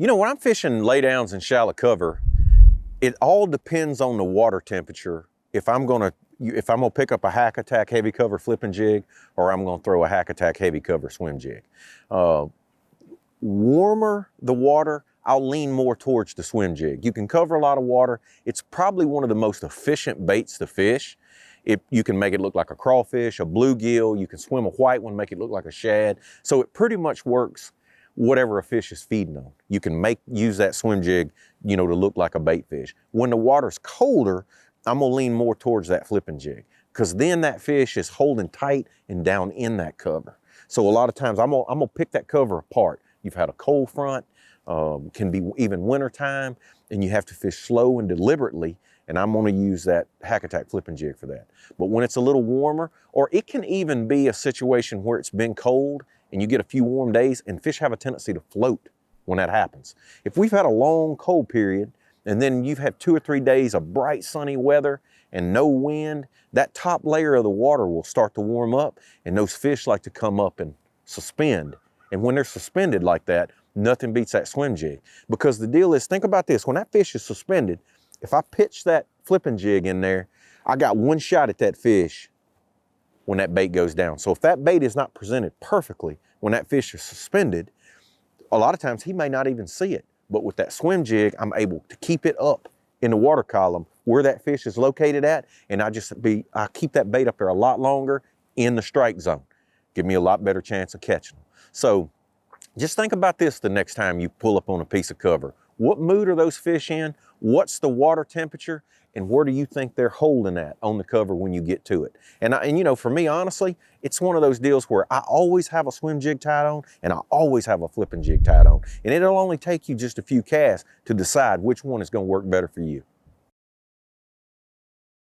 You know, when I'm fishing laydowns and shallow cover, it all depends on the water temperature. If I'm gonna pick up a hack attack heavy cover flipping jig, or I'm gonna throw a hack attack heavy cover swim jig. Warmer the water, I'll lean more towards the swim jig. You can cover a lot of water. It's probably one of the most efficient baits to fish. You can make it look like a crawfish, a bluegill. You can swim a white one, make it look like a shad. So it pretty much works whatever a fish is feeding on. You can use that swim jig, you know, to look like a bait fish. When the water's colder, I'm gonna lean more towards that flipping jig, because then that fish is holding tight and down in that cover. So a lot of times I'm gonna pick that cover apart. You've had a cold front, can be even winter time, and you have to fish slow and deliberately, and I'm gonna use that hack attack flipping jig for that. But when it's a little warmer, or it can even be a situation where it's been cold and you get a few warm days, and fish have a tendency to float when that happens. If we've had a long cold period, and then you've had 2 or 3 days of bright sunny weather and no wind, that top layer of the water will start to warm up, and those fish like to come up and suspend. And when they're suspended like that, nothing beats that swim jig. Because the deal is, think about this, when that fish is suspended, if I pitch that flipping jig in there, I got one shot at that fish when that bait goes down. So if that bait is not presented perfectly when that fish is suspended, a lot of times he may not even see it. But with that swim jig, I'm able to keep it up in the water column where that fish is located at, and I keep that bait up there a lot longer in the strike zone. Give me a lot better chance of catching them. So just think about this the next time you pull up on a piece of cover. What mood are those fish in? What's the water temperature? And where do you think they're holding at on the cover when you get to it? And you know, for me, honestly, it's one of those deals where I always have a swim jig tied on, and I always have a flipping jig tied on. And it'll only take you just a few casts to decide which one is gonna work better for you.